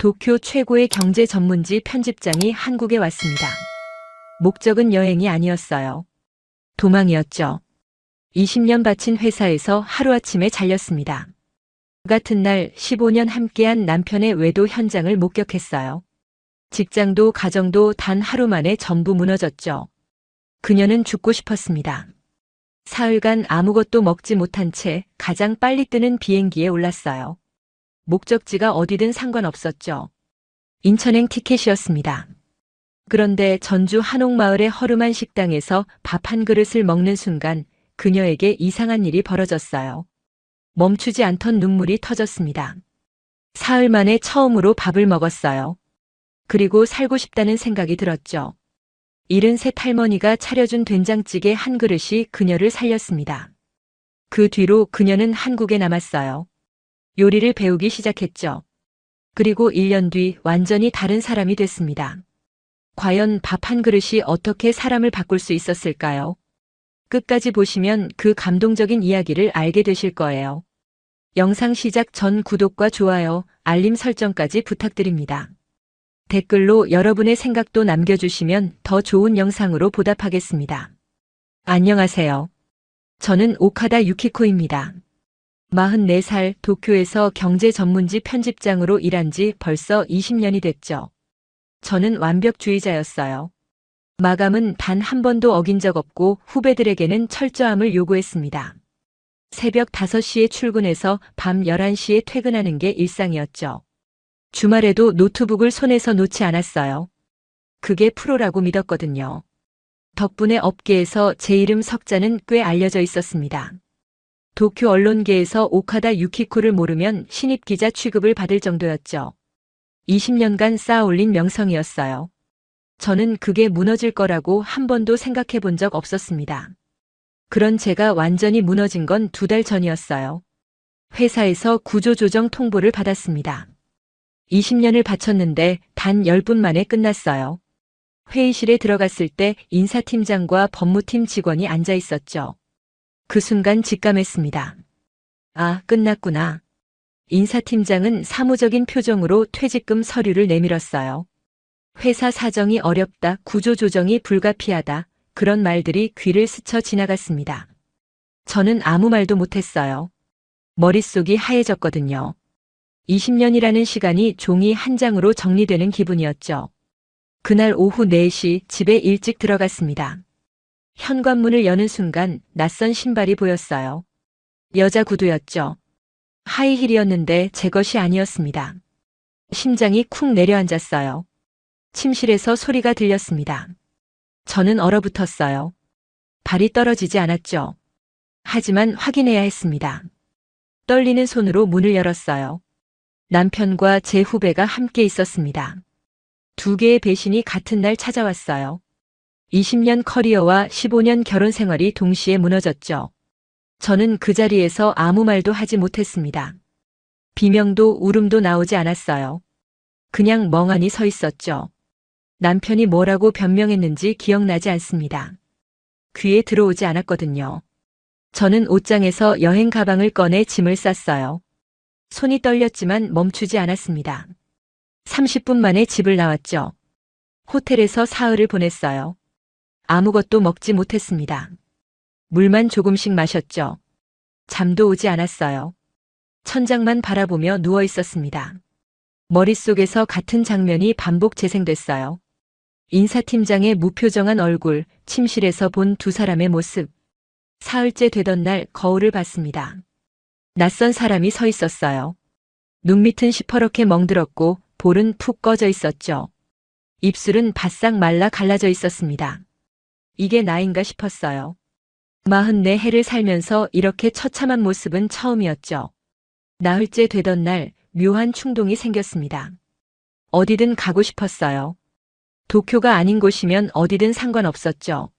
도쿄 최고의 경제 전문지 편집장이 한국에 왔습니다. 목적은 여행이 아니었어요. 도망이었죠. 20년 바친 회사에서 하루아침에 잘렸습니다. 같은 날 15년 함께한 남편의 외도 현장을 목격했어요. 직장도 가정도 단 하루 만에 전부 무너졌죠. 그녀는 죽고 싶었습니다. 사흘간 아무것도 먹지 못한 채 가장 빨리 뜨는 비행기에 올랐어요. 목적지가 어디든 상관없었죠. 인천행 티켓이었습니다. 그런데 전주 한옥마을의 허름한 식당에서 밥 한 그릇을 먹는 순간 그녀에게 이상한 일이 벌어졌어요. 멈추지 않던 눈물이 터졌습니다. 사흘 만에 처음으로 밥을 먹었어요. 그리고 살고 싶다는 생각이 들었죠. 73 할머니가 차려준 된장찌개 한 그릇이 그녀를 살렸습니다. 그 뒤로 그녀는 한국에 남았어요. 요리를 배우기 시작했죠. 그리고 1년 뒤 완전히 다른 사람이 됐습니다. 과연 밥 한 그릇이 어떻게 사람을 바꿀 수 있었을까요? 끝까지 보시면 그 감동적인 이야기를 알게 되실 거예요. 영상 시작 전 구독과 좋아요, 알림 설정까지 부탁드립니다. 댓글로 여러분의 생각도 남겨주시면 더 좋은 영상으로 보답하겠습니다. 안녕하세요. 저는 오카다 유키코입니다. 44살 도쿄에서 경제 전문지 편집장으로 일한 지 벌써 20년이 됐죠. 저는 완벽주의자였어요. 마감은 단 한 번도 어긴 적 없고 후배들에게는 철저함을 요구했습니다. 새벽 5시에 출근해서 밤 11시에 퇴근하는 게 일상이었죠. 주말에도 노트북을 손에서 놓지 않았어요. 그게 프로라고 믿었거든요. 덕분에 업계에서 제 이름 석자는 꽤 알려져 있었습니다. 도쿄 언론계에서 오카다 유키코를 모르면 신입 기자 취급을 받을 정도였죠. 20년간 쌓아올린 명성이었어요. 저는 그게 무너질 거라고 한 번도 생각해 본 적 없었습니다. 그런 제가 완전히 무너진 건 2달 전이었어요. 회사에서 구조조정 통보를 받았습니다. 20년을 바쳤는데 단 10분 만에 끝났어요. 회의실에 들어갔을 때 인사팀장과 법무팀 직원이 앉아 있었죠. 그 순간 직감했습니다. 아, 끝났구나. 인사팀장은 사무적인 표정으로 퇴직금 서류를 내밀었어요. 회사 사정이 어렵다, 구조조정이 불가피하다, 그런 말들이 귀를 스쳐 지나갔습니다. 저는 아무 말도 못했어요. 머릿속이 하얘졌거든요. 20년이라는 시간이 종이 한 장으로 정리되는 기분이었죠. 그날 오후 4시 집에 일찍 들어갔습니다. 현관문을 여는 순간 낯선 신발이 보였어요. 여자 구두였죠. 하이힐이었는데 제 것이 아니었습니다. 심장이 쿵 내려앉았어요. 침실에서 소리가 들렸습니다. 저는 얼어붙었어요. 발이 떨어지지 않았죠. 하지만 확인해야 했습니다. 떨리는 손으로 문을 열었어요. 남편과 제 후배가 함께 있었습니다. 2개의 배신이 같은 날 찾아왔어요. 20년 커리어와 15년 결혼 생활이 동시에 무너졌죠. 저는 그 자리에서 아무 말도 하지 못했습니다. 비명도 울음도 나오지 않았어요. 그냥 멍하니 서 있었죠. 남편이 뭐라고 변명했는지 기억나지 않습니다. 귀에 들어오지 않았거든요. 저는 옷장에서 여행 가방을 꺼내 짐을 쌌어요. 손이 떨렸지만 멈추지 않았습니다. 30분 만에 집을 나왔죠. 호텔에서 사흘을 보냈어요. 아무것도 먹지 못했습니다. 물만 조금씩 마셨죠. 잠도 오지 않았어요. 천장만 바라보며 누워 있었습니다. 머릿속에서 같은 장면이 반복 재생됐어요. 인사팀장의 무표정한 얼굴, 침실에서 본 2 사람의 모습. 사흘째 되던 날 거울을 봤습니다. 낯선 사람이 서 있었어요. 눈밑은 시퍼렇게 멍들었고 볼은 푹 꺼져 있었죠. 입술은 바싹 말라 갈라져 있었습니다. 이게 나인가 싶었어요. 44해를 살면서 이렇게 처참한 모습은 처음이었죠. 나흘째 되던 날 묘한 충동이 생겼습니다. 어디든 가고 싶었어요. 도쿄가 아닌 곳이면 어디든 상관없었죠.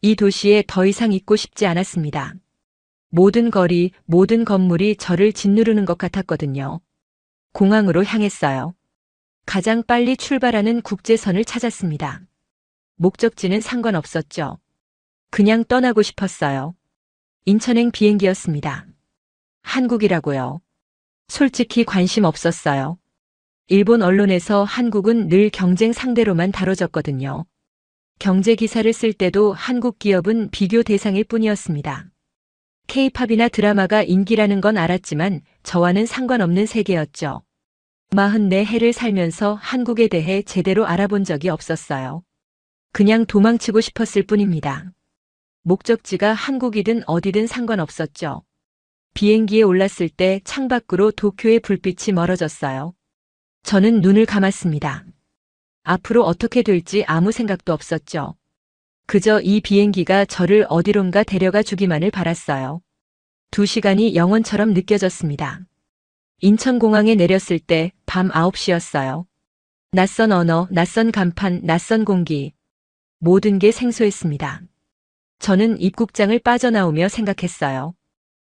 이 도시에 더 이상 있고 싶지 않았습니다. 모든 거리, 모든 건물이 저를 짓누르는 것 같았거든요. 공항으로 향했어요. 가장 빨리 출발하는 국제선을 찾았습니다. 목적지는 상관없었죠. 그냥 떠나고 싶었어요. 인천행 비행기였습니다. 한국이라고요. 솔직히 관심 없었어요. 일본 언론에서 한국은 늘 경쟁 상대로만 다뤄졌거든요. 경제 기사를 쓸 때도 한국 기업은 비교 대상일 뿐이었습니다. K-팝이나 드라마가 인기라는 건 알았지만 저와는 상관없는 세계였죠. 44해를 살면서 한국에 대해 제대로 알아본 적이 없었어요. 그냥 도망치고 싶었을 뿐입니다. 목적지가 한국이든 어디든 상관없었죠. 비행기에 올랐을 때 창밖으로 도쿄의 불빛이 멀어졌어요. 저는 눈을 감았습니다. 앞으로 어떻게 될지 아무 생각도 없었죠. 그저 이 비행기가 저를 어디론가 데려가 주기만을 바랐어요. 2시간이 영원처럼 느껴졌습니다. 인천공항에 내렸을 때 밤 9시였어요. 낯선 언어, 낯선 간판, 낯선 공기. 모든 게 생소했습니다. 저는 입국장을 빠져나오며 생각했어요.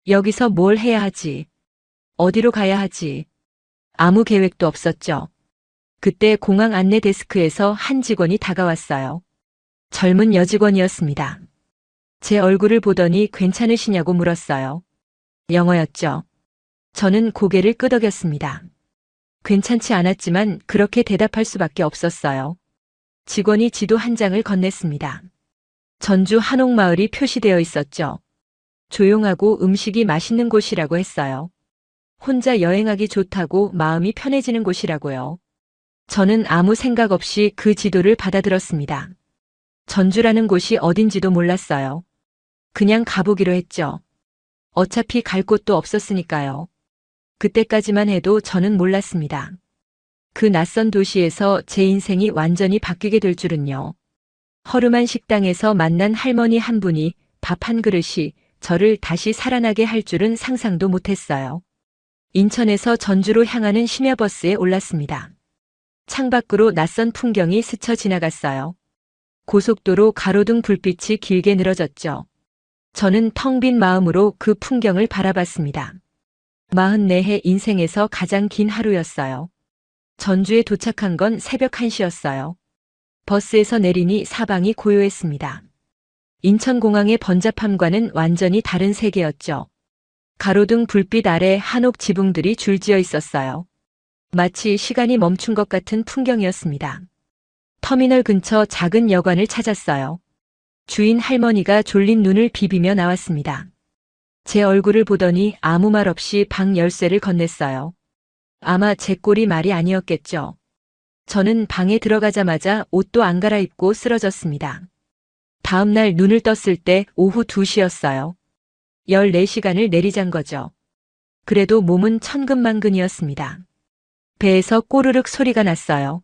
여기서 뭘 해야 하지? 어디로 가야 하지? 아무 계획도 없었죠. 그때 공항 안내 데스크에서 한 직원이 다가왔어요. 젊은 여직원이었습니다. 제 얼굴을 보더니 괜찮으시냐고 물었어요. 영어였죠. 저는 고개를 끄덕였습니다. 괜찮지 않았지만 그렇게 대답할 수밖에 없었어요. 직원이 지도 한 장을 건넸습니다. 전주 한옥마을이 표시되어 있었죠. 조용하고 음식이 맛있는 곳이라고 했어요. 혼자 여행하기 좋다고 마음이 편해지는 곳이라고요. 저는 아무 생각 없이 그 지도를 받아들었습니다. 전주라는 곳이 어딘지도 몰랐어요. 그냥 가보기로 했죠. 어차피 갈 곳도 없었으니까요. 그때까지만 해도 저는 몰랐습니다. 그 낯선 도시에서 제 인생이 완전히 바뀌게 될 줄은요. 허름한 식당에서 만난 할머니 한 분이 밥 한 그릇이 저를 다시 살아나게 할 줄은 상상도 못했어요. 인천에서 전주로 향하는 심야버스에 올랐습니다. 창밖으로 낯선 풍경이 스쳐 지나갔어요. 고속도로 가로등 불빛이 길게 늘어졌죠. 저는 텅 빈 마음으로 그 풍경을 바라봤습니다. 44해 인생에서 가장 긴 하루였어요. 전주에 도착한 건 새벽 1시였어요. 버스에서 내리니 사방이 고요했습니다. 인천공항의 번잡함과는 완전히 다른 세계였죠. 가로등 불빛 아래 한옥 지붕들이 줄지어 있었어요. 마치 시간이 멈춘 것 같은 풍경이었습니다. 터미널 근처 작은 여관을 찾았어요. 주인 할머니가 졸린 눈을 비비며 나왔습니다. 제 얼굴을 보더니 아무 말 없이 방 열쇠를 건넸어요. 아마 제 꼴이 말이 아니었겠죠. 저는 방에 들어가자마자 옷도 안 갈아입고 쓰러졌습니다. 다음 날 눈을 떴을 때 오후 2시였어요. 14시간을 내리잔 거죠. 그래도 몸은 천근만근이었습니다. 배에서 꼬르륵 소리가 났어요.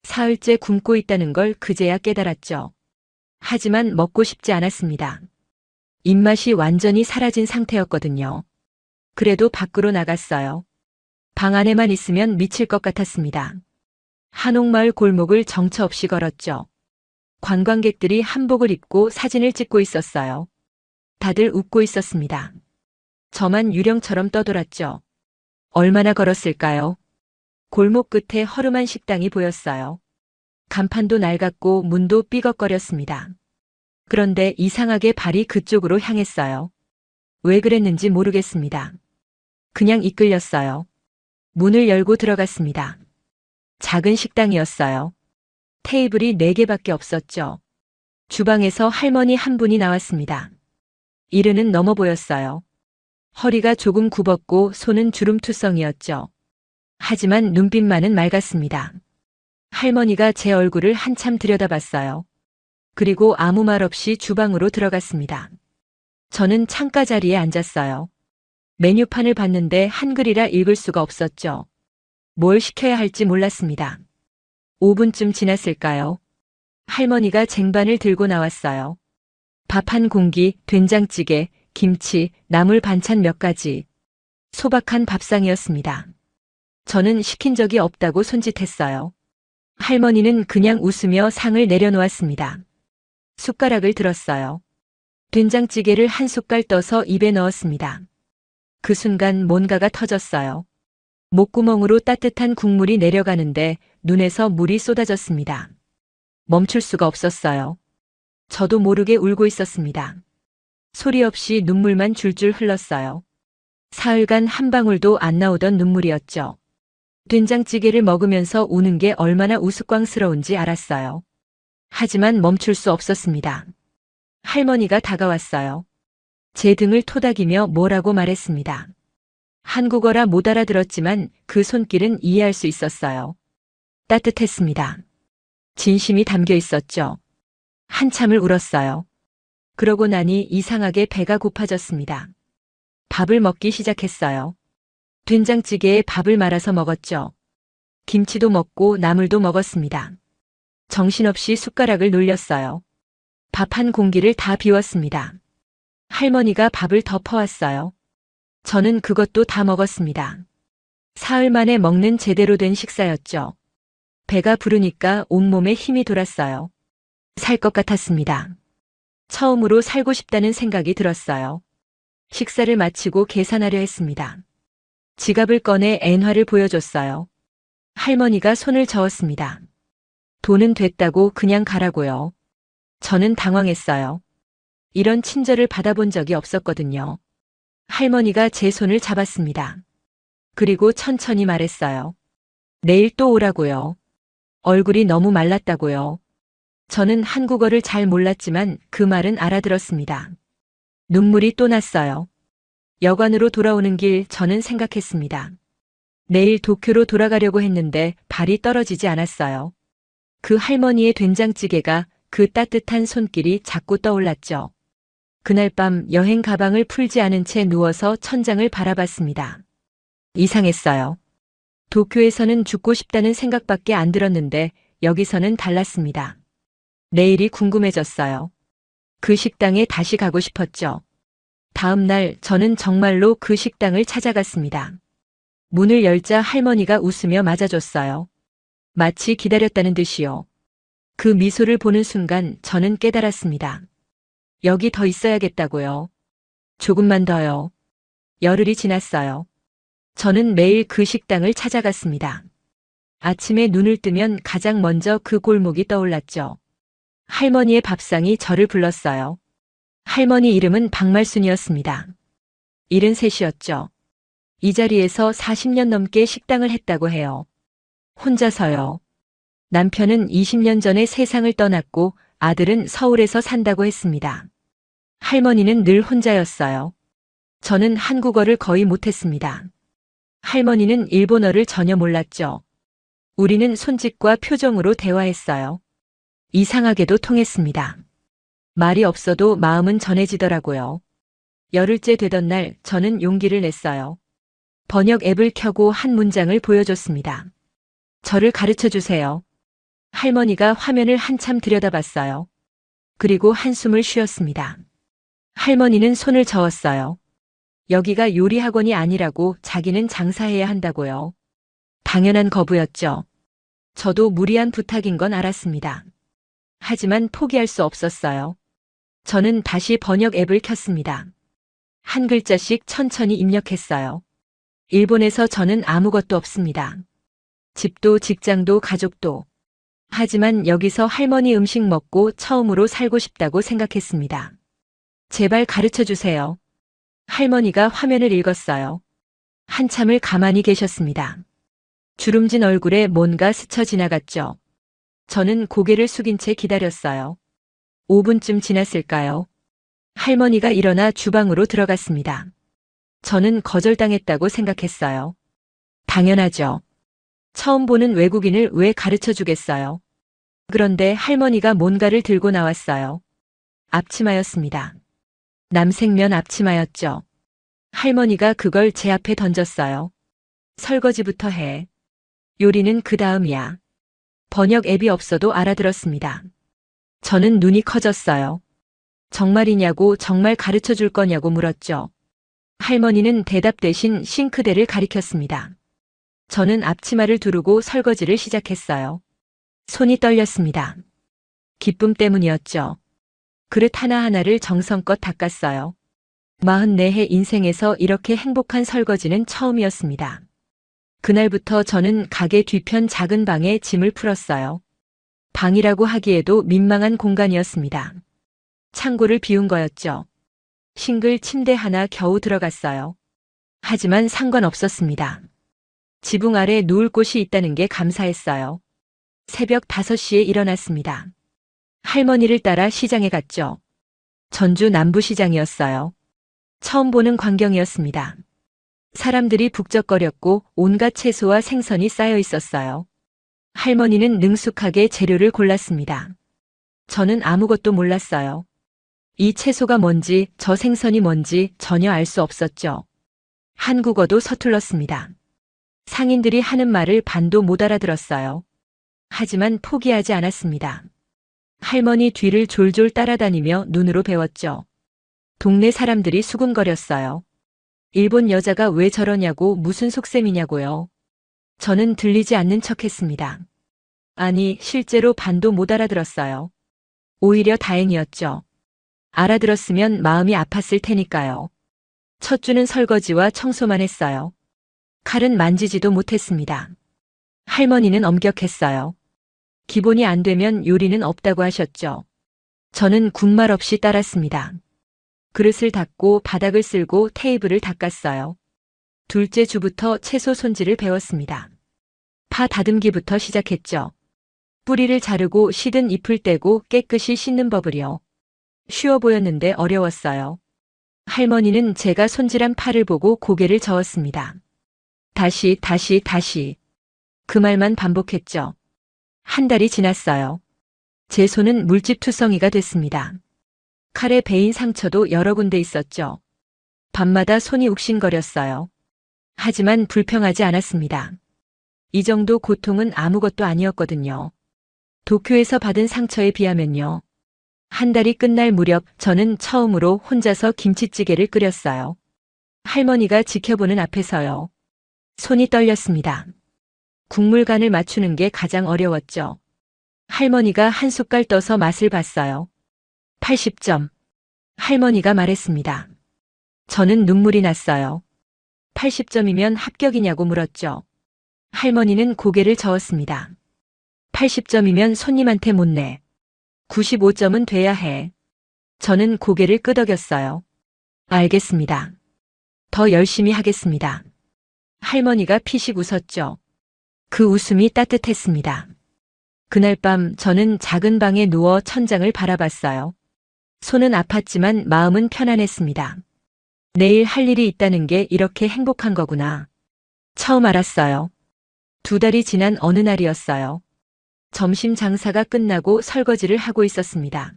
사흘째 굶고 있다는 걸 그제야 깨달았죠. 하지만 먹고 싶지 않았습니다. 입맛이 완전히 사라진 상태였거든요. 그래도 밖으로 나갔어요. 방 안에만 있으면 미칠 것 같았습니다. 한옥마을 골목을 정처 없이 걸었죠. 관광객들이 한복을 입고 사진을 찍고 있었어요. 다들 웃고 있었습니다. 저만 유령처럼 떠돌았죠. 얼마나 걸었을까요? 골목 끝에 허름한 식당이 보였어요. 간판도 낡았고 문도 삐걱거렸습니다. 그런데 이상하게 발이 그쪽으로 향했어요. 왜 그랬는지 모르겠습니다. 그냥 이끌렸어요. 문을 열고 들어갔습니다. 작은 식당이었어요. 테이블이 4개밖에 없었죠. 주방에서 할머니 한 분이 나왔습니다. 이르는 넘어 보였어요. 허리가 조금 굽었고 손은 주름투성이었죠. 하지만 눈빛만은 맑았습니다. 할머니가 제 얼굴을 한참 들여다봤어요. 그리고 아무 말 없이 주방으로 들어갔습니다. 저는 창가 자리에 앉았어요. 메뉴판을 봤는데 한글이라 읽을 수가 없었죠. 뭘 시켜야 할지 몰랐습니다. 5분쯤 지났을까요? 할머니가 쟁반을 들고 나왔어요. 밥 한 공기, 된장찌개, 김치, 나물 반찬 몇 가지. 소박한 밥상이었습니다. 저는 시킨 적이 없다고 손짓했어요. 할머니는 그냥 웃으며 상을 내려놓았습니다. 숟가락을 들었어요. 된장찌개를 한 숟갈 떠서 입에 넣었습니다. 그 순간 뭔가가 터졌어요. 목구멍으로 따뜻한 국물이 내려가는데 눈에서 물이 쏟아졌습니다. 멈출 수가 없었어요. 저도 모르게 울고 있었습니다. 소리 없이 눈물만 줄줄 흘렀어요. 사흘간 한 방울도 안 나오던 눈물이었죠. 된장찌개를 먹으면서 우는 게 얼마나 우스꽝스러운지 알았어요. 하지만 멈출 수 없었습니다. 할머니가 다가왔어요. 제 등을 토닥이며 뭐라고 말했습니다. 한국어라 못 알아들었지만 그 손길은 이해할 수 있었어요. 따뜻했습니다. 진심이 담겨 있었죠. 한참을 울었어요. 그러고 나니 이상하게 배가 고파졌습니다. 밥을 먹기 시작했어요. 된장찌개에 밥을 말아서 먹었죠. 김치도 먹고 나물도 먹었습니다. 정신없이 숟가락을 놀렸어요. 밥 한 공기를 다 비웠습니다. 할머니가 밥을 덮어왔어요. 저는 그것도 다 먹었습니다. 사흘 만에 먹는 제대로 된 식사였죠. 배가 부르니까 온몸에 힘이 돌았어요. 살 것 같았습니다. 처음으로 살고 싶다는 생각이 들었어요. 식사를 마치고 계산하려 했습니다. 지갑을 꺼내 엔화를 보여줬어요. 할머니가 손을 저었습니다. 돈은 됐다고 그냥 가라고요. 저는 당황했어요. 이런 친절을 받아본 적이 없었거든요. 할머니가 제 손을 잡았습니다. 그리고 천천히 말했어요. 내일 또 오라고요. 얼굴이 너무 말랐다고요. 저는 한국어를 잘 몰랐지만 그 말은 알아들었습니다. 눈물이 또 났어요. 여관으로 돌아오는 길 저는 생각했습니다. 내일 도쿄로 돌아가려고 했는데 발이 떨어지지 않았어요. 그 할머니의 된장찌개가 그 따뜻한 손길이 자꾸 떠올랐죠. 그날 밤 여행 가방을 풀지 않은 채 누워서 천장을 바라봤습니다. 이상했어요. 도쿄에서는 죽고 싶다는 생각밖에 안 들었는데 여기서는 달랐습니다. 내일이 궁금해졌어요. 그 식당에 다시 가고 싶었죠. 다음 날 저는 정말로 그 식당을 찾아갔습니다. 문을 열자 할머니가 웃으며 맞아줬어요. 마치 기다렸다는 듯이요. 그 미소를 보는 순간 저는 깨달았습니다. 여기 더 있어야겠다고요. 조금만 더요. 열흘이 지났어요. 저는 매일 그 식당을 찾아갔습니다. 아침에 눈을 뜨면 가장 먼저 그 골목이 떠올랐죠. 할머니의 밥상이 저를 불렀어요. 할머니 이름은 박말순이었습니다. 73이었죠. 이 자리에서 40년 넘게 식당을 했다고 해요. 혼자서요. 남편은 20년 전에 세상을 떠났고 아들은 서울에서 산다고 했습니다. 할머니는 늘 혼자였어요. 저는 한국어를 거의 못했습니다. 할머니는 일본어를 전혀 몰랐죠. 우리는 손짓과 표정으로 대화했어요. 이상하게도 통했습니다. 말이 없어도 마음은 전해지더라고요. 열흘째 되던 날 저는 용기를 냈어요. 번역 앱을 켜고 한 문장을 보여줬습니다. 저를 가르쳐 주세요. 할머니가 화면을 한참 들여다봤어요. 그리고 한숨을 쉬었습니다. 할머니는 손을 저었어요. 여기가 요리 학원이 아니라고 자기는 장사해야 한다고요. 당연한 거부였죠. 저도 무리한 부탁인 건 알았습니다. 하지만 포기할 수 없었어요. 저는 다시 번역 앱을 켰습니다. 한 글자씩 천천히 입력했어요. 일본에서 저는 아무것도 없습니다. 집도 직장도 가족도. 하지만 여기서 할머니 음식 먹고 처음으로 살고 싶다고 생각했습니다. 제발 가르쳐 주세요. 할머니가 화면을 읽었어요. 한참을 가만히 계셨습니다. 주름진 얼굴에 뭔가 스쳐 지나갔죠. 저는 고개를 숙인 채 기다렸어요. 5분쯤 지났을까요? 할머니가 일어나 주방으로 들어갔습니다. 저는 거절당했다고 생각했어요. 당연하죠. 처음 보는 외국인을 왜 가르쳐 주겠어요? 그런데 할머니가 뭔가를 들고 나왔어요. 앞치마였습니다. 남색면 앞치마였죠. 할머니가 그걸 제 앞에 던졌어요. 설거지부터 해. 요리는 그 다음이야. 번역 앱이 없어도 알아들었습니다. 저는 눈이 커졌어요. 정말이냐고 정말 가르쳐 줄 거냐고 물었죠. 할머니는 대답 대신 싱크대를 가리켰습니다. 저는 앞치마를 두르고 설거지를 시작했어요. 손이 떨렸습니다. 기쁨 때문이었죠. 그릇 하나하나를 정성껏 닦았어요. 44해 인생에서 이렇게 행복한 설거지는 처음이었습니다. 그날부터 저는 가게 뒤편 작은 방에 짐을 풀었어요. 방이라고 하기에도 민망한 공간이었습니다. 창고를 비운 거였죠. 싱글 침대 하나 겨우 들어갔어요. 하지만 상관없었습니다. 지붕 아래 누울 곳이 있다는 게 감사했어요. 새벽 5시에 일어났습니다. 할머니를 따라 시장에 갔죠. 전주 남부시장이었어요. 처음 보는 광경이었습니다. 사람들이 북적거렸고 온갖 채소와 생선이 쌓여 있었어요. 할머니는 능숙하게 재료를 골랐습니다. 저는 아무것도 몰랐어요. 이 채소가 뭔지, 저 생선이 뭔지 전혀 알 수 없었죠. 한국어도 서툴렀습니다. 상인들이 하는 말을 반도 못 알아들었어요. 하지만 포기하지 않았습니다. 할머니 뒤를 졸졸 따라다니며 눈으로 배웠죠. 동네 사람들이 수군거렸어요. 일본 여자가 왜 저러냐고, 무슨 속셈이냐고요. 저는 들리지 않는 척했습니다. 아니, 실제로 반도 못 알아들었어요. 오히려 다행이었죠. 알아들었으면 마음이 아팠을 테니까요. 첫 주는 설거지와 청소만 했어요. 칼은 만지지도 못했습니다. 할머니는 엄격했어요. 기본이 안 되면 요리는 없다고 하셨죠. 저는 군말 없이 따랐습니다. 그릇을 닦고 바닥을 쓸고 테이블을 닦았어요. 둘째 주부터 채소 손질을 배웠습니다. 파 다듬기부터 시작했죠. 뿌리를 자르고 시든 잎을 떼고 깨끗이 씻는 법을요. 쉬워 보였는데 어려웠어요. 할머니는 제가 손질한 파를 보고 고개를 저었습니다. 다시. 그 말만 반복했죠. 한 달이 지났어요. 제 손은 물집투성이가 됐습니다. 칼에 베인 상처도 여러 군데 있었죠. 밤마다 손이 욱신거렸어요. 하지만 불평하지 않았습니다. 이 정도 고통은 아무것도 아니었거든요. 도쿄에서 받은 상처에 비하면요. 한 달이 끝날 무렵 저는 처음으로 혼자서 김치찌개를 끓였어요. 할머니가 지켜보는 앞에서요. 손이 떨렸습니다. 국물 간을 맞추는 게 가장 어려웠죠. 할머니가 한 숟갈 떠서 맛을 봤어요. 80점. 할머니가 말했습니다. 저는 눈물이 났어요. 80점이면 합격이냐고 물었죠. 할머니는 고개를 저었습니다. 80점이면 손님한테 못 내. 95점은 돼야 해. 저는 고개를 끄덕였어요. 알겠습니다. 더 열심히 하겠습니다. 할머니가 피식 웃었죠. 그 웃음이 따뜻했습니다. 그날 밤 저는 작은 방에 누워 천장을 바라봤어요. 손은 아팠지만 마음은 편안했습니다. 내일 할 일이 있다는 게 이렇게 행복한 거구나. 처음 알았어요. 2달이 지난 어느 날이었어요. 점심 장사가 끝나고 설거지를 하고 있었습니다.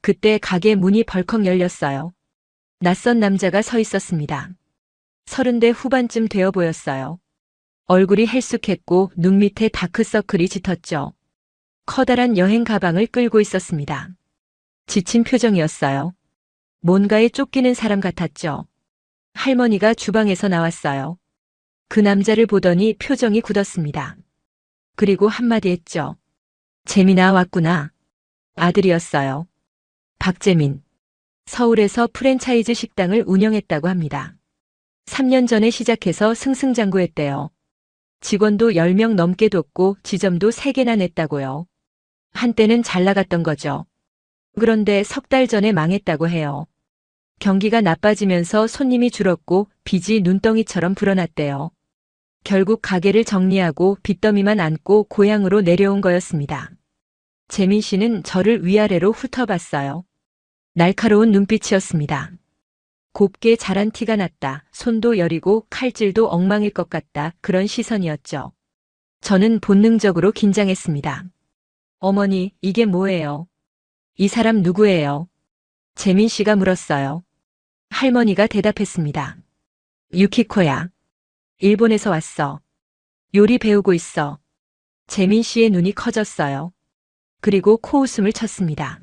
그때 가게 문이 벌컥 열렸어요. 낯선 남자가 서 있었습니다. 30대 후반쯤 되어 보였어요. 얼굴이 헬쑥했고 눈 밑에 다크서클이 짙었죠. 커다란 여행 가방을 끌고 있었습니다. 지친 표정이었어요. 뭔가에 쫓기는 사람 같았죠. 할머니가 주방에서 나왔어요. 그 남자를 보더니 표정이 굳었습니다. 그리고 한마디 했죠. 재민아 왔구나. 아들이었어요. 박재민. 서울에서 프랜차이즈 식당을 운영했다고 합니다. 3년 전에 시작해서 승승장구했대요. 직원도 10명 넘게 뒀고 지점도 3개나 냈다고요. 한때는 잘 나갔던 거죠. 그런데 3달 전에 망했다고 해요. 경기가 나빠지면서 손님이 줄었고 빚이 눈덩이처럼 불어났대요. 결국 가게를 정리하고 빚더미만 안고 고향으로 내려온 거였습니다. 재민 씨는 저를 위아래로 훑어봤어요. 날카로운 눈빛이었습니다. 곱게 자란 티가 났다. 손도 여리고 칼질도 엉망일 것 같다. 그런 시선이었죠. 저는 본능적으로 긴장했습니다. 어머니, 이게 뭐예요? 이 사람 누구예요? 재민 씨가 물었어요. 할머니가 대답했습니다. 유키코야. 일본에서 왔어. 요리 배우고 있어. 재민 씨의 눈이 커졌어요. 그리고 코웃음을 쳤습니다.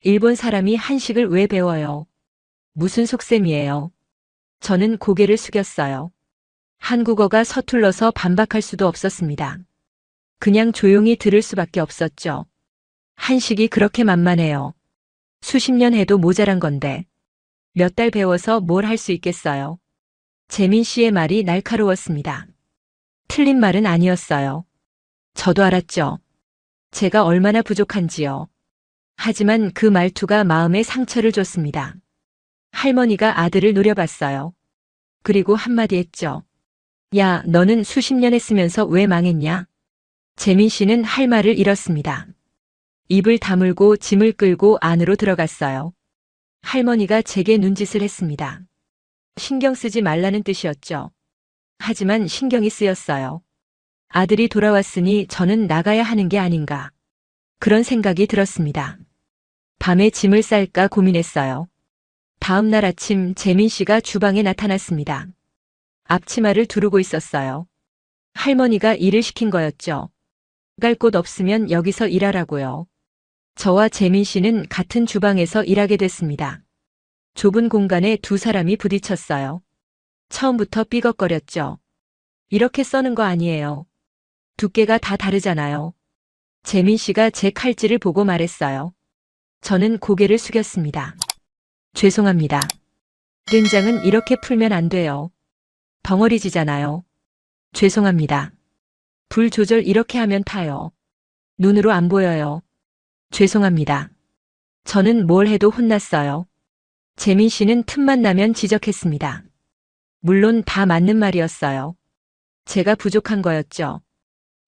일본 사람이 한식을 왜 배워요? 무슨 속셈이에요? 저는 고개를 숙였어요. 한국어가 서툴러서 반박할 수도 없었습니다. 그냥 조용히 들을 수밖에 없었죠. 한식이 그렇게 만만해요. 수십 년 해도 모자란 건데. 몇 달 배워서 뭘 할 수 있겠어요? 재민 씨의 말이 날카로웠습니다. 틀린 말은 아니었어요. 저도 알았죠. 제가 얼마나 부족한지요. 하지만 그 말투가 마음에 상처를 줬습니다. 할머니가 아들을 노려봤어요. 그리고 한마디 했죠. 야, 너는 수십 년 했으면서 왜 망했냐? 재민 씨는 할 말을 잃었습니다. 입을 다물고 짐을 끌고 안으로 들어갔어요. 할머니가 제게 눈짓을 했습니다. 신경 쓰지 말라는 뜻이었죠. 하지만 신경이 쓰였어요. 아들이 돌아왔으니 저는 나가야 하는 게 아닌가. 그런 생각이 들었습니다. 밤에 짐을 쌀까 고민했어요. 다음 날 아침 재민 씨가 주방에 나타났습니다. 앞치마를 두르고 있었어요. 할머니가 일을 시킨 거였죠. 갈 곳 없으면 여기서 일하라고요. 저와 재민 씨는 같은 주방에서 일하게 됐습니다. 좁은 공간에 두 사람이 부딪혔어요. 처음부터 삐걱거렸죠. 이렇게 써는 거 아니에요. 두께가 다 다르잖아요. 재민 씨가 제 칼질을 보고 말했어요. 저는 고개를 숙였습니다. 죄송합니다. 된장은 이렇게 풀면 안 돼요. 덩어리지잖아요. 죄송합니다. 불 조절 이렇게 하면 타요. 눈으로 안 보여요. 죄송합니다. 저는 뭘 해도 혼났어요. 재민 씨는 틈만 나면 지적했습니다. 물론 다 맞는 말이었어요. 제가 부족한 거였죠.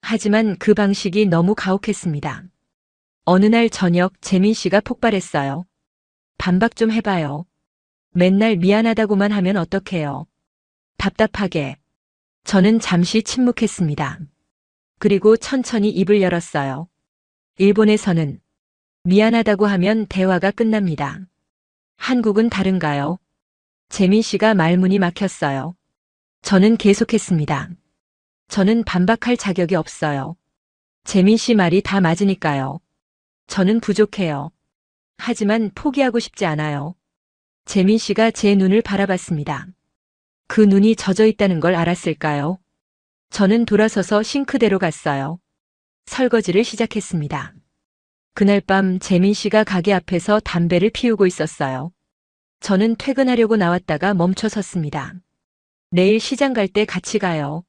하지만 그 방식이 너무 가혹했습니다. 어느 날 저녁 재민 씨가 폭발했어요. 반박 좀 해봐요. 맨날 미안하다고만 하면 어떡해요. 답답하게. 저는 잠시 침묵했습니다. 그리고 천천히 입을 열었어요. 일본에서는 미안하다고 하면 대화가 끝납니다. 한국은 다른가요? 재민 씨가 말문이 막혔어요. 저는 계속했습니다. 저는 반박할 자격이 없어요. 재민 씨 말이 다 맞으니까요. 저는 부족해요. 하지만 포기하고 싶지 않아요. 재민 씨가 제 눈을 바라봤습니다. 그 눈이 젖어 있다는 걸 알았을까요? 저는 돌아서서 싱크대로 갔어요. 설거지를 시작했습니다. 그날 밤 재민 씨가 가게 앞에서 담배를 피우고 있었어요. 저는 퇴근하려고 나왔다가 멈춰 섰습니다. 내일 시장 갈 때 같이 가요.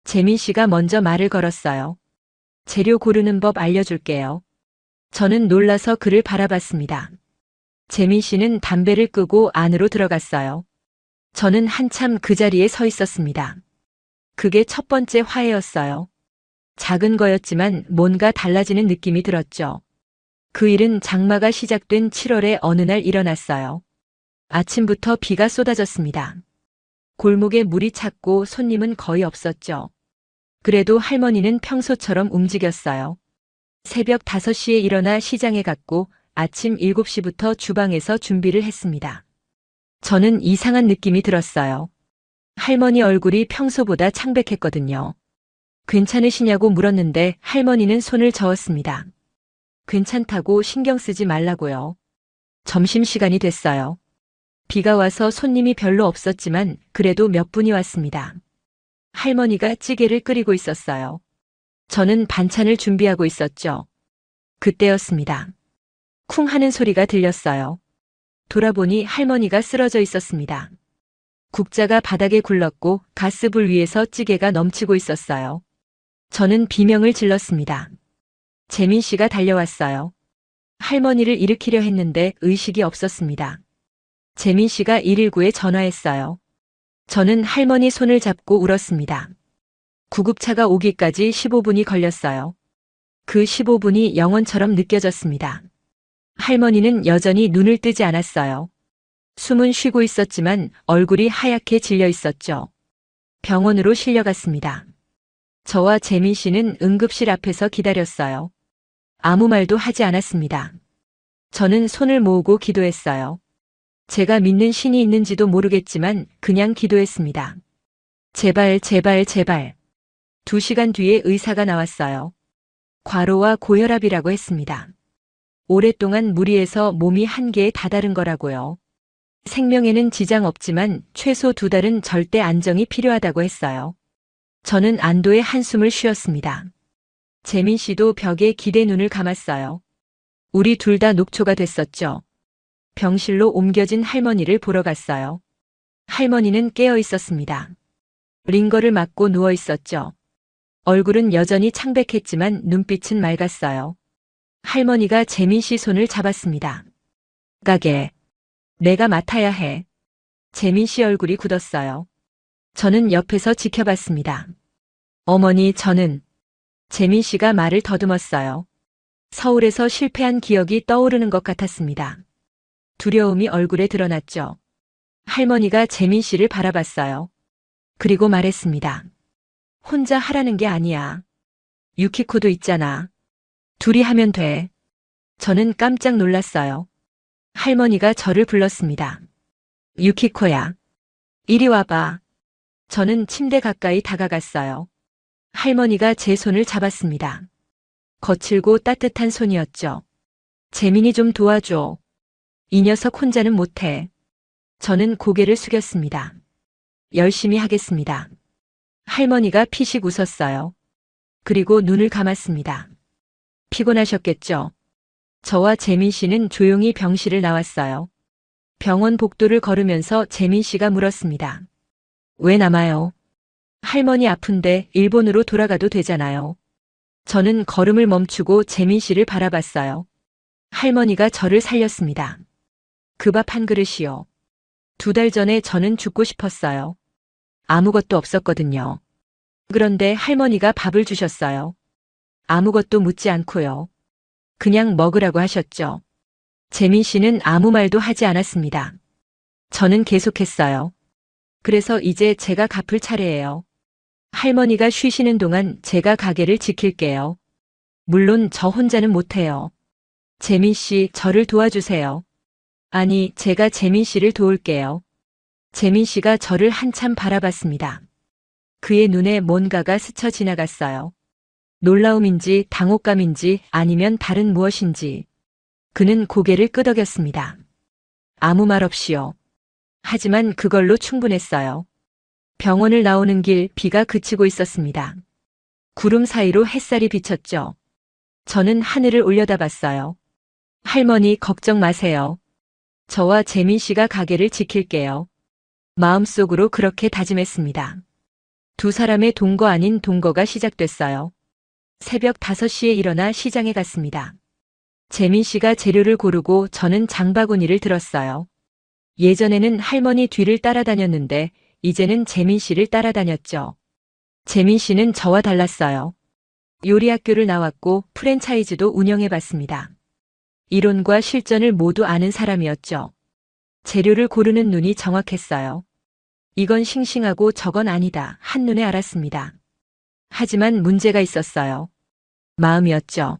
재민 씨가 먼저 말을 걸었어요. 재료 고르는 법 알려줄게요. 저는 놀라서 그를 바라봤습니다. 재민 씨는 담배를 끄고 안으로 들어갔어요. 저는 한참 그 자리에 서 있었습니다. 그게 첫 번째 화해였어요. 작은 거였지만 뭔가 달라지는 느낌이 들었죠. 그 일은 장마가 시작된 7월의 어느 날 일어났어요. 아침부터 비가 쏟아졌습니다. 골목에 물이 찼고 손님은 거의 없었죠. 그래도 할머니는 평소처럼 움직였어요. 새벽 5시에 일어나 시장에 갔고 아침 7시부터 주방에서 준비를 했습니다. 저는 이상한 느낌이 들었어요. 할머니 얼굴이 평소보다 창백했거든요. 괜찮으시냐고 물었는데 할머니는 손을 저었습니다. 괜찮다고 신경 쓰지 말라고요. 점심시간이 됐어요. 비가 와서 손님이 별로 없었지만 그래도 몇 분이 왔습니다. 할머니가 찌개를 끓이고 있었어요. 저는 반찬을 준비하고 있었죠. 그때였습니다. 쿵 하는 소리가 들렸어요. 돌아보니 할머니가 쓰러져 있었습니다. 국자가 바닥에 굴렀고 가스불 위에서 찌개가 넘치고 있었어요. 저는 비명을 질렀습니다. 재민 씨가 달려왔어요. 할머니를 일으키려 했는데 의식이 없었습니다. 재민 씨가 119에 전화했어요. 저는 할머니 손을 잡고 울었습니다. 구급차가 오기까지 15분이 걸렸어요. 그 15분이 영원처럼 느껴졌습니다. 할머니는 여전히 눈을 뜨지 않았어요. 숨은 쉬고 있었지만 얼굴이 하얗게 질려 있었죠. 병원으로 실려갔습니다. 저와 재민 씨는 응급실 앞에서 기다렸어요. 아무 말도 하지 않았습니다. 저는 손을 모으고 기도했어요. 제가 믿는 신이 있는지도 모르겠지만 그냥 기도했습니다. 제발, 제발, 제발. 2시간 뒤에 의사가 나왔어요. 과로와 고혈압이라고 했습니다. 오랫동안 무리해서 몸이 한계에 다다른 거라고요. 생명에는 지장 없지만 최소 2달은 절대 안정이 필요하다고 했어요. 저는 안도의 한숨을 쉬었습니다. 재민 씨도 벽에 기대 눈을 감았어요. 우리 둘 다 녹초가 됐었죠. 병실로 옮겨진 할머니를 보러 갔어요. 할머니는 깨어 있었습니다. 링거를 맞고 누워 있었죠. 얼굴은 여전히 창백했지만 눈빛은 맑았어요. 할머니가 재민 씨 손을 잡았습니다. 가게. 내가 맡아야 해. 재민 씨 얼굴이 굳었어요. 저는 옆에서 지켜봤습니다. 어머니, 저는 재민 씨가 말을 더듬었어요. 서울에서 실패한 기억이 떠오르는 것 같았습니다. 두려움이 얼굴에 드러났죠. 할머니가 재민 씨를 바라봤어요. 그리고 말했습니다. 혼자 하라는 게 아니야. 유키코도 있잖아. 둘이 하면 돼. 저는 깜짝 놀랐어요. 할머니가 저를 불렀습니다. 유키코야. 이리 와봐. 저는 침대 가까이 다가갔어요. 할머니가 제 손을 잡았습니다. 거칠고 따뜻한 손이었죠. 재민이 좀 도와줘. 이 녀석 혼자는 못해. 저는 고개를 숙였습니다. 열심히 하겠습니다. 할머니가 피식 웃었어요. 그리고 눈을 감았습니다. 피곤하셨겠죠? 저와 재민 씨는 조용히 병실을 나왔어요. 병원 복도를 걸으면서 재민 씨가 물었습니다. 왜 남아요? 할머니 아픈데 일본으로 돌아가도 되잖아요. 저는 걸음을 멈추고 재민 씨를 바라봤어요. 할머니가 저를 살렸습니다. 그 밥 한 그릇이요. 2달 전에 저는 죽고 싶었어요. 아무것도 없었거든요. 그런데 할머니가 밥을 주셨어요. 아무것도 묻지 않고요. 그냥 먹으라고 하셨죠. 재민 씨는 아무 말도 하지 않았습니다. 저는 계속했어요. 그래서 이제 제가 갚을 차례예요. 할머니가 쉬시는 동안 제가 가게를 지킬게요. 물론 저 혼자는 못해요. 재민 씨, 저를 도와주세요. 아니, 제가 재민 씨를 도울게요. 재민 씨가 저를 한참 바라봤습니다. 그의 눈에 뭔가가 스쳐 지나갔어요. 놀라움인지 당혹감인지 아니면 다른 무엇인지. 그는 고개를 끄덕였습니다. 아무 말 없이요. 하지만 그걸로 충분했어요. 병원을 나오는 길 비가 그치고 있었습니다. 구름 사이로 햇살이 비쳤죠. 저는 하늘을 올려다봤어요. 할머니 걱정 마세요. 저와 재민 씨가 가게를 지킬게요. 마음속으로 그렇게 다짐했습니다. 두 사람의 동거 아닌 동거가 시작됐어요. 새벽 5시에 일어나 시장에 갔습니다. 재민 씨가 재료를 고르고 저는 장바구니를 들었어요. 예전에는 할머니 뒤를 따라다녔는데 이제는 재민 씨를 따라다녔죠. 재민 씨는 저와 달랐어요. 요리학교를 나왔고 프랜차이즈도 운영해봤습니다. 이론과 실전을 모두 아는 사람이었죠. 재료를 고르는 눈이 정확했어요. 이건 싱싱하고 저건 아니다. 한눈에 알았습니다. 하지만 문제가 있었어요. 마음이었죠.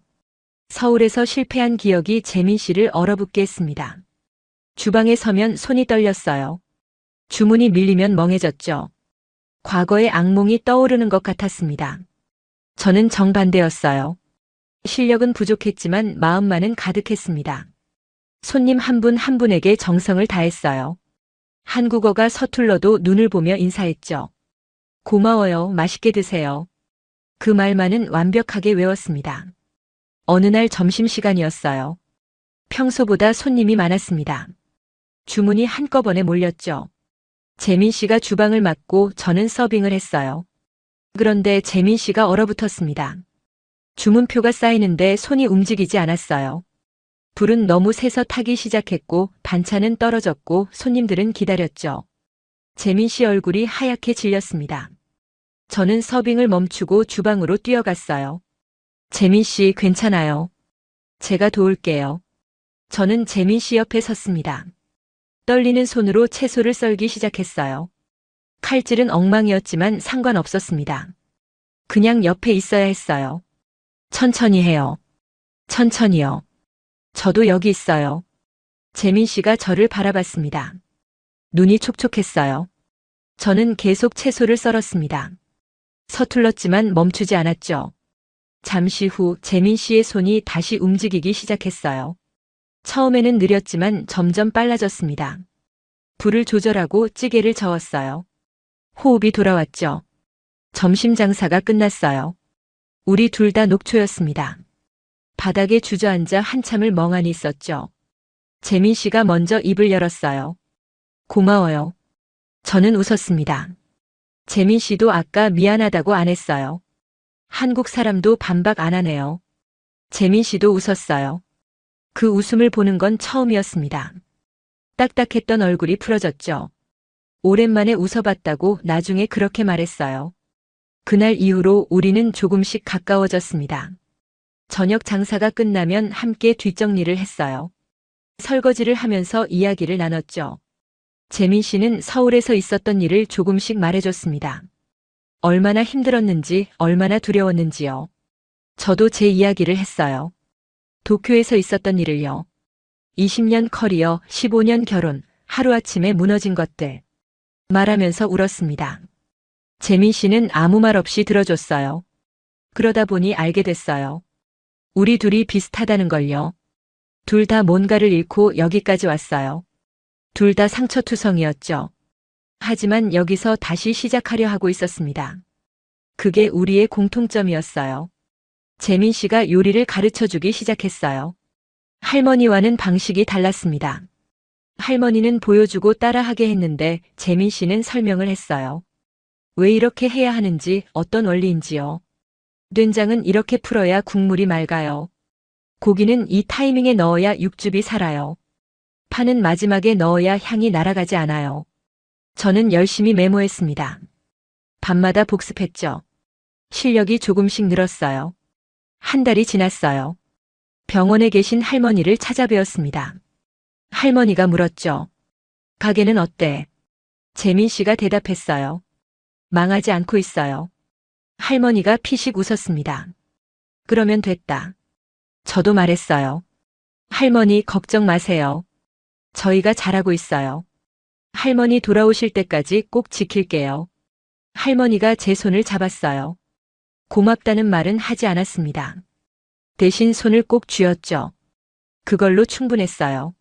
서울에서 실패한 기억이 재민 씨를 얼어붙게 했습니다. 주방에 서면 손이 떨렸어요. 주문이 밀리면 멍해졌죠. 과거의 악몽이 떠오르는 것 같았습니다. 저는 정반대였어요. 실력은 부족했지만 마음만은 가득했습니다. 손님 한 분 한 분에게 정성을 다했어요. 한국어가 서툴러도 눈을 보며 인사했죠. 고마워요. 맛있게 드세요. 그 말만은 완벽하게 외웠습니다. 어느 날 점심시간이었어요. 평소보다 손님이 많았습니다. 주문이 한꺼번에 몰렸죠. 재민 씨가 주방을 맡고 저는 서빙을 했어요. 그런데 재민 씨가 얼어붙었습니다. 주문표가 쌓이는데 손이 움직이지 않았어요. 불은 너무 세서 타기 시작했고 반찬은 떨어졌고 손님들은 기다렸죠. 재민 씨 얼굴이 하얗게 질렸습니다. 저는 서빙을 멈추고 주방으로 뛰어갔어요. 재민 씨 괜찮아요. 제가 도울게요. 저는 재민 씨 옆에 섰습니다. 떨리는 손으로 채소를 썰기 시작했어요. 칼질은 엉망이었지만 상관없었습니다. 그냥 옆에 있어야 했어요. 천천히 해요. 천천히요. 저도 여기 있어요. 재민 씨가 저를 바라봤습니다. 눈이 촉촉했어요. 저는 계속 채소를 썰었습니다. 서툴렀지만 멈추지 않았죠. 잠시 후 재민 씨의 손이 다시 움직이기 시작했어요. 처음에는 느렸지만 점점 빨라졌습니다. 불을 조절하고 찌개를 저었어요. 호흡이 돌아왔죠. 점심 장사가 끝났어요. 우리 둘 다 녹초였습니다. 바닥에 주저앉아 한참을 멍하니 있었죠. 재민 씨가 먼저 입을 열었어요. 고마워요. 저는 웃었습니다. 재민 씨도 아까 미안하다고 안 했어요. 한국 사람도 반박 안 하네요. 재민 씨도 웃었어요. 그 웃음을 보는 건 처음이었습니다. 딱딱했던 얼굴이 풀어졌죠. 오랜만에 웃어봤다고 나중에 그렇게 말했어요. 그날 이후로 우리는 조금씩 가까워졌습니다. 저녁 장사가 끝나면 함께 뒷정리를 했어요. 설거지를 하면서 이야기를 나눴죠. 재민 씨는 서울에서 있었던 일을 조금씩 말해줬습니다. 얼마나 힘들었는지, 얼마나 두려웠는지요. 저도 제 이야기를 했어요. 도쿄에서 있었던 일을요. 20년 커리어, 15년 결혼, 하루아침에 무너진 것들. 말하면서 울었습니다. 재민 씨는 아무 말 없이 들어줬어요. 그러다 보니 알게 됐어요. 우리 둘이 비슷하다는 걸요. 둘 다 뭔가를 잃고 여기까지 왔어요. 둘 다 상처투성이었죠. 하지만 여기서 다시 시작하려 하고 있었습니다. 그게 우리의 공통점이었어요. 재민 씨가 요리를 가르쳐 주기 시작했어요. 할머니와는 방식이 달랐습니다. 할머니는 보여주고 따라하게 했는데 재민 씨는 설명을 했어요. 왜 이렇게 해야 하는지, 어떤 원리인지요. 된장은 이렇게 풀어야 국물이 맑아요. 고기는 이 타이밍에 넣어야 육즙이 살아요. 파는 마지막에 넣어야 향이 날아가지 않아요. 저는 열심히 메모했습니다. 밤마다 복습했죠. 실력이 조금씩 늘었어요. 한 달이 지났어요. 병원에 계신 할머니를 찾아뵈었습니다. 할머니가 물었죠. 가게는 어때? 재민 씨가 대답했어요. 망하지 않고 있어요. 할머니가 피식 웃었습니다. 그러면 됐다. 저도 말했어요. 할머니 걱정 마세요. 저희가 잘하고 있어요. 할머니 돌아오실 때까지 꼭 지킬게요. 할머니가 제 손을 잡았어요. 고맙다는 말은 하지 않았습니다. 대신 손을 꼭 쥐었죠. 그걸로 충분했어요.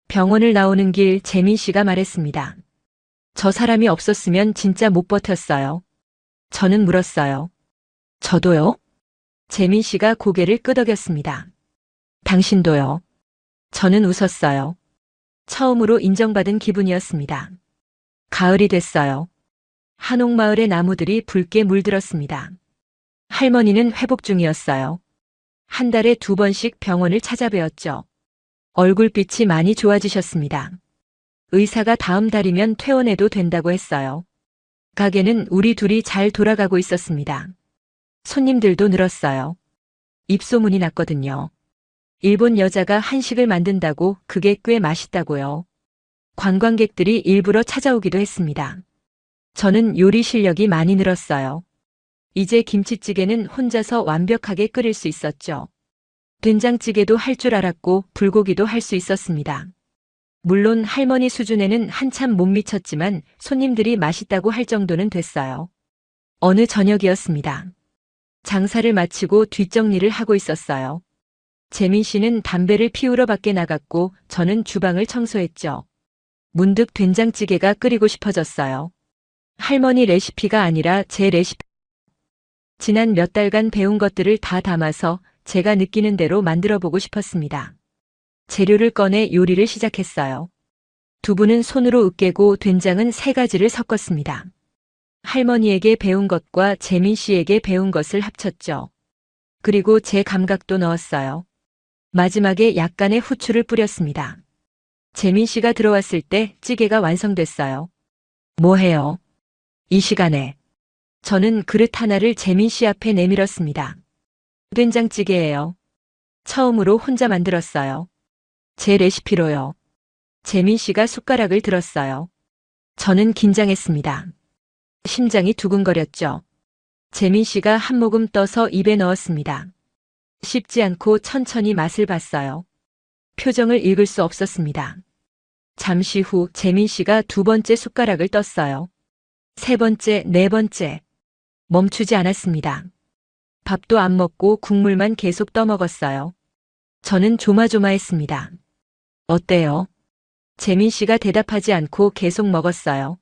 병원을 나오는 길 재민 씨가 말했습니다. 저 사람이 없었으면 진짜 못 버텼어요. 저는 물었어요. 저도요? 재민 씨가 고개를 끄덕였습니다. 당신도요? 저는 웃었어요. 처음으로 인정받은 기분이었습니다. 가을이 됐어요. 한옥마을의 나무들이 붉게 물들었습니다. 할머니는 회복 중이었어요. 한 달에 2번씩 병원을 찾아뵈었죠. 얼굴빛이 많이 좋아지셨습니다. 의사가 다음 달이면 퇴원해도 된다고 했어요. 가게는 우리 둘이 잘 돌아가고 있었습니다. 손님들도 늘었어요. 입소문이 났거든요. 일본 여자가 한식을 만든다고 그게 꽤 맛있다고요. 관광객들이 일부러 찾아오기도 했습니다. 저는 요리 실력이 많이 늘었어요. 이제 김치찌개는 혼자서 완벽하게 끓일 수 있었죠. 된장찌개도 할 줄 알았고 불고기도 할 수 있었습니다. 물론 할머니 수준에는 한참 못 미쳤지만 손님들이 맛있다고 할 정도는 됐어요. 어느 저녁이었습니다. 장사를 마치고 뒷정리를 하고 있었어요. 재민 씨는 담배를 피우러 밖에 나갔고 저는 주방을 청소했죠. 문득 된장찌개가 끓이고 싶어졌어요. 할머니 레시피가 아니라 제 레시피. 지난 몇 달간 배운 것들을 다 담아서 제가 느끼는 대로 만들어 보고 싶었습니다. 재료를 꺼내 요리를 시작했어요. 두부는 손으로 으깨고 된장은 3가지를 섞었습니다. 할머니에게 배운 것과 재민 씨에게 배운 것을 합쳤죠. 그리고 제 감각도 넣었어요. 마지막에 약간의 후추를 뿌렸습니다. 재민 씨가 들어왔을 때 찌개가 완성됐어요. 뭐 해요? 이 시간에. 저는 그릇 하나를 재민 씨 앞에 내밀었습니다. 된장찌개예요. 처음으로 혼자 만들었어요. 제 레시피로요. 재민 씨가 숟가락을 들었어요. 저는 긴장했습니다. 심장이 두근거렸죠. 재민 씨가 한 모금 떠서 입에 넣었습니다. 씹지 않고 천천히 맛을 봤어요. 표정을 읽을 수 없었습니다. 잠시 후 재민 씨가 2번째 숟가락을 떴어요. 3번째, 4번째. 멈추지 않았습니다. 밥도 안 먹고 국물만 계속 떠먹었어요. 저는 조마조마했습니다. 어때요? 재민 씨가 대답하지 않고 계속 먹었어요.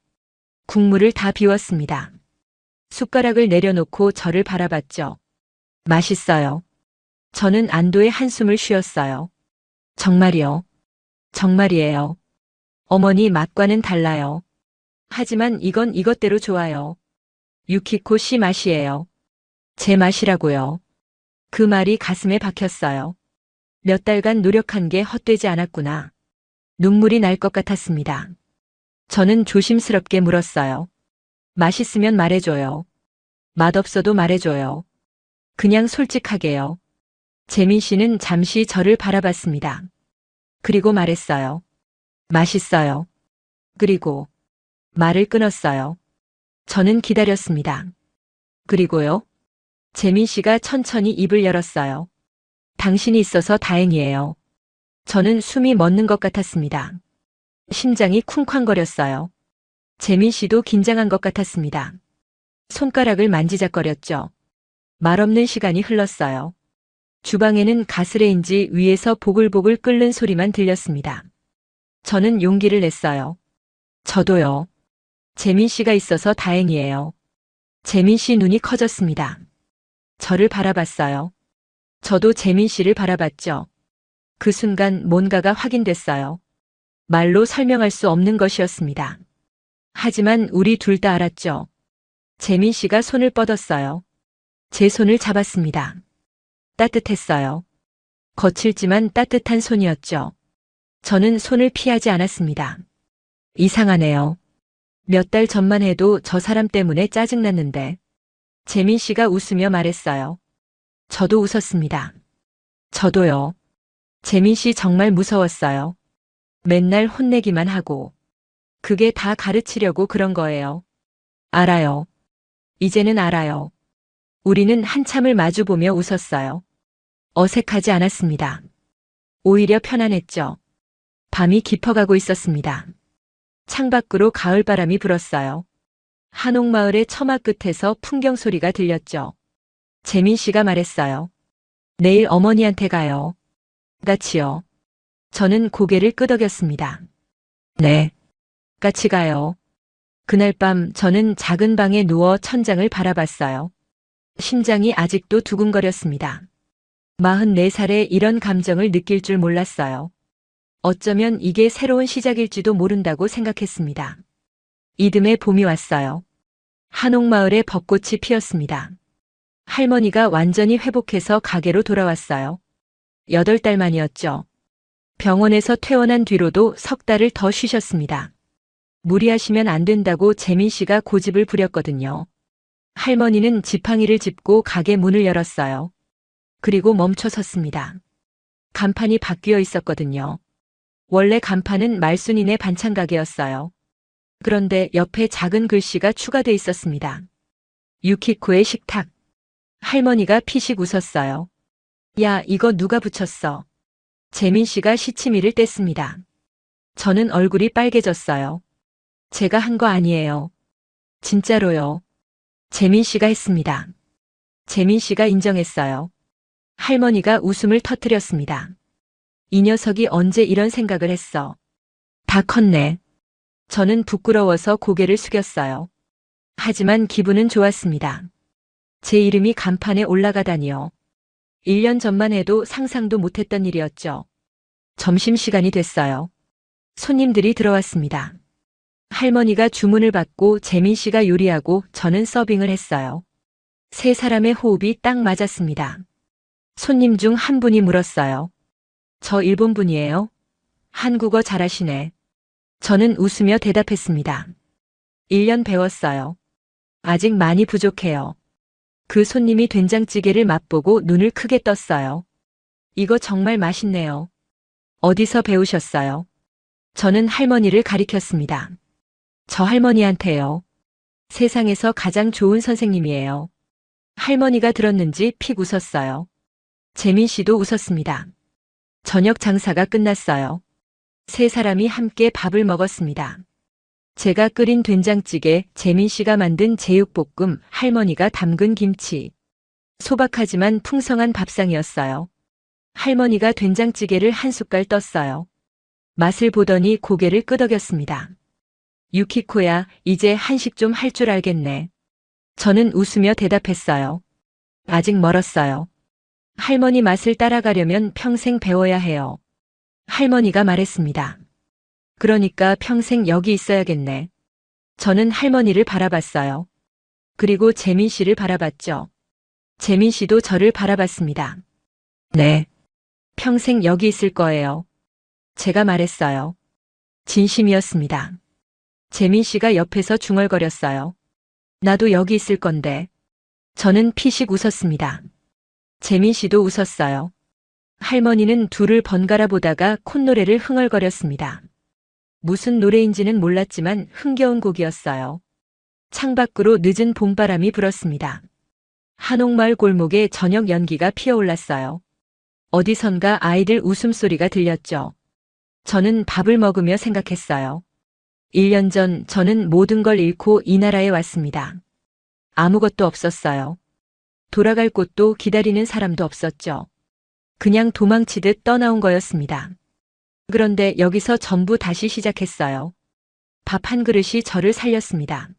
국물을 다 비웠습니다. 숟가락을 내려놓고 저를 바라봤죠. 맛있어요. 저는 안도의 한숨을 쉬었어요. 정말이요. 정말이에요. 어머니 맛과는 달라요. 하지만 이건 이것대로 좋아요. 유키코 씨 맛이에요. 제 맛이라고요. 그 말이 가슴에 박혔어요. 몇 달간 노력한 게 헛되지 않았구나. 눈물이 날 것 같았습니다. 저는 조심스럽게 물었어요. 맛있으면 말해줘요. 맛없어도 말해줘요. 그냥 솔직하게요. 재민 씨는 잠시 저를 바라봤습니다. 그리고 말했어요. 맛있어요. 그리고 말을 끊었어요. 저는 기다렸습니다. 그리고요? 재민 씨가 천천히 입을 열었어요. 당신이 있어서 다행이에요. 저는 숨이 멎는 것 같았습니다. 심장이 쿵쾅거렸어요. 재민 씨도 긴장한 것 같았습니다. 손가락을 만지작거렸죠. 말없는 시간이 흘렀어요. 주방에는 가스레인지 위에서 보글보글 끓는 소리만 들렸습니다. 저는 용기를 냈어요. 저도요. 재민 씨가 있어서 다행이에요. 재민 씨 눈이 커졌습니다. 저를 바라봤어요. 저도 재민 씨를 바라봤죠. 그 순간 뭔가가 확인됐어요. 말로 설명할 수 없는 것이었습니다. 하지만 우리 둘 다 알았죠. 재민 씨가 손을 뻗었어요. 제 손을 잡았습니다. 따뜻했어요. 거칠지만 따뜻한 손이었죠. 저는 손을 피하지 않았습니다. 이상하네요. 몇 달 전만 해도 저 사람 때문에 짜증났는데. 재민 씨가 웃으며 말했어요. 저도 웃었습니다. 저도요. 재민 씨 정말 무서웠어요. 맨날 혼내기만 하고. 그게 다 가르치려고 그런 거예요. 알아요. 이제는 알아요. 우리는 한참을 마주보며 웃었어요. 어색하지 않았습니다. 오히려 편안했죠. 밤이 깊어가고 있었습니다. 창밖으로 가을바람이 불었어요. 한옥마을의 처마 끝에서 풍경 소리가 들렸죠. 재민 씨가 말했어요. 내일 어머니한테 가요. 같이요. 저는 고개를 끄덕였습니다. 네. 같이 가요. 그날 밤 저는 작은 방에 누워 천장을 바라봤어요. 심장이 아직도 두근거렸습니다. 44살에 이런 감정을 느낄 줄 몰랐어요. 어쩌면 이게 새로운 시작일지도 모른다고 생각했습니다. 이듬해 봄이 왔어요. 한옥마을에 벚꽃이 피었습니다. 할머니가 완전히 회복해서 가게로 돌아왔어요. 8달 만이었죠. 병원에서 퇴원한 뒤로도 석 달을 더 쉬셨습니다. 무리하시면 안 된다고 재민 씨가 고집을 부렸거든요. 할머니는 지팡이를 짚고 가게 문을 열었어요. 그리고 멈춰 섰습니다. 간판이 바뀌어 있었거든요. 원래 간판은 말순이네 반찬 가게였어요. 그런데 옆에 작은 글씨가 추가돼 있었습니다. 유키코의 식탁. 할머니가 피식 웃었어요. 야, 이거 누가 붙였어? 재민 씨가 시치미를 뗐습니다. 저는 얼굴이 빨개졌어요. 제가 한 거 아니에요. 진짜로요. 재민 씨가 했습니다. 재민 씨가 인정했어요. 할머니가 웃음을 터뜨렸습니다. 이 녀석이 언제 이런 생각을 했어. 다 컸네. 저는 부끄러워서 고개를 숙였어요. 하지만 기분은 좋았습니다. 제 이름이 간판에 올라가다니요. 1년 전만 해도 상상도 못했던 일이었죠. 점심시간이 됐어요. 손님들이 들어왔습니다. 할머니가 주문을 받고 재민 씨가 요리하고 저는 서빙을 했어요. 세 사람의 호흡이 딱 맞았습니다. 손님 중 한 분이 물었어요. 저 일본 분이에요? 한국어 잘하시네. 저는 웃으며 대답했습니다. 1년 배웠어요. 아직 많이 부족해요. 그 손님이 된장찌개를 맛보고 눈을 크게 떴어요. 이거 정말 맛있네요. 어디서 배우셨어요? 저는 할머니를 가리켰습니다. 저 할머니한테요. 세상에서 가장 좋은 선생님이에요. 할머니가 들었는지 픽 웃었어요. 재민 씨도 웃었습니다. 저녁 장사가 끝났어요. 세 사람이 함께 밥을 먹었습니다. 제가 끓인 된장찌개, 재민 씨가 만든 제육볶음, 할머니가 담근 김치. 소박하지만 풍성한 밥상이었어요. 할머니가 된장찌개를 한 숟갈 떴어요. 맛을 보더니 고개를 끄덕였습니다. 유키코야, 이제 한식 좀 할 줄 알겠네. 저는 웃으며 대답했어요. 아직 멀었어요. 할머니 맛을 따라가려면 평생 배워야 해요. 할머니가 말했습니다. 그러니까 평생 여기 있어야겠네. 저는 할머니를 바라봤어요. 그리고 재민 씨를 바라봤죠. 재민 씨도 저를 바라봤습니다. 네. 평생 여기 있을 거예요. 제가 말했어요. 진심이었습니다. 재민 씨가 옆에서 중얼거렸어요. 나도 여기 있을 건데. 저는 피식 웃었습니다. 재민 씨도 웃었어요. 할머니는 둘을 번갈아 보다가 콧노래를 흥얼거렸습니다. 무슨 노래인지는 몰랐지만 흥겨운 곡이었어요. 창밖으로 늦은 봄바람이 불었습니다. 한옥마을 골목에 저녁 연기가 피어올랐어요. 어디선가 아이들 웃음소리가 들렸죠. 저는 밥을 먹으며 생각했어요. 1년 전 저는 모든 걸 잃고 이 나라에 왔습니다. 아무것도 없었어요. 돌아갈 곳도 기다리는 사람도 없었죠. 그냥 도망치듯 떠나온 거였습니다. 그런데 여기서 전부 다시 시작했어요. 밥 한 그릇이 저를 살렸습니다.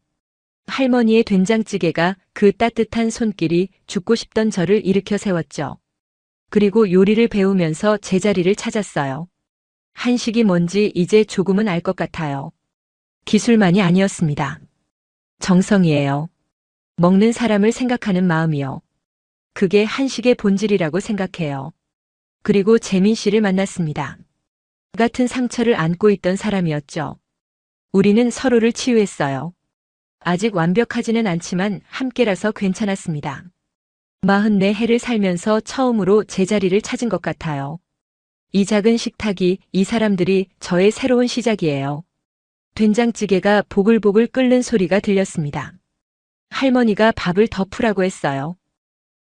할머니의 된장찌개가 그 따뜻한 손길이 죽고 싶던 저를 일으켜 세웠죠. 그리고 요리를 배우면서 제자리를 찾았어요. 한식이 뭔지 이제 조금은 알 것 같아요. 기술만이 아니었습니다. 정성이에요. 먹는 사람을 생각하는 마음이요. 그게 한식의 본질이라고 생각해요. 그리고 재민 씨를 만났습니다. 같은 상처를 안고 있던 사람이었죠. 우리는 서로를 치유했어요. 아직 완벽하지는 않지만 함께라서 괜찮았습니다. 44해를 살면서 처음으로 제자리를 찾은 것 같아요. 이 작은 식탁이, 이 사람들이 저의 새로운 시작이에요. 된장찌개가 보글보글 끓는 소리가 들렸습니다. 할머니가 밥을 더 푸라고 했어요.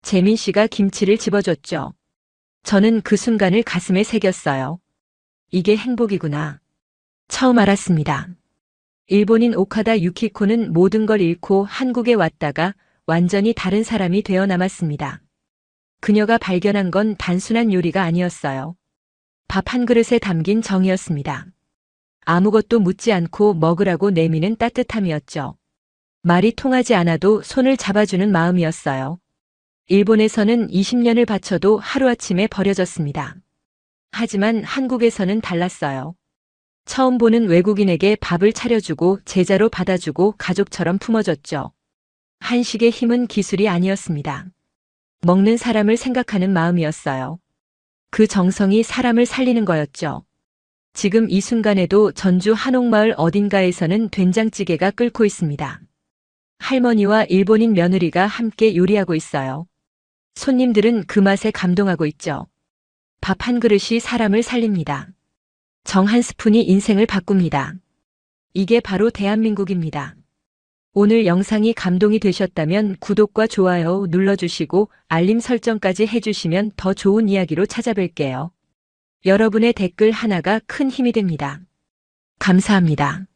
재민 씨가 김치를 집어줬죠. 저는 그 순간을 가슴에 새겼어요. 이게 행복이구나. 처음 알았습니다. 일본인 오카다 유키코는 모든 걸 잃고 한국에 왔다가 완전히 다른 사람이 되어 남았습니다. 그녀가 발견한 건 단순한 요리가 아니었어요. 밥 한 그릇에 담긴 정이었습니다. 아무것도 묻지 않고 먹으라고 내미는 따뜻함이었죠. 말이 통하지 않아도 손을 잡아주는 마음이었어요. 일본에서는 20년을 바쳐도 하루아침에 버려졌습니다. 하지만 한국에서는 달랐어요. 처음 보는 외국인에게 밥을 차려주고 제자로 받아주고 가족처럼 품어줬죠. 한식의 힘은 기술이 아니었습니다. 먹는 사람을 생각하는 마음이었어요. 그 정성이 사람을 살리는 거였죠. 지금 이 순간에도 전주 한옥마을 어딘가에서는 된장찌개가 끓고 있습니다. 할머니와 일본인 며느리가 함께 요리하고 있어요. 손님들은 그 맛에 감동하고 있죠. 밥 한 그릇이 사람을 살립니다. 정 한 스푼이 인생을 바꿉니다. 이게 바로 대한민국입니다. 오늘 영상이 감동이 되셨다면 구독과 좋아요 눌러주시고 알림 설정까지 해주시면 더 좋은 이야기로 찾아뵐게요. 여러분의 댓글 하나가 큰 힘이 됩니다. 감사합니다.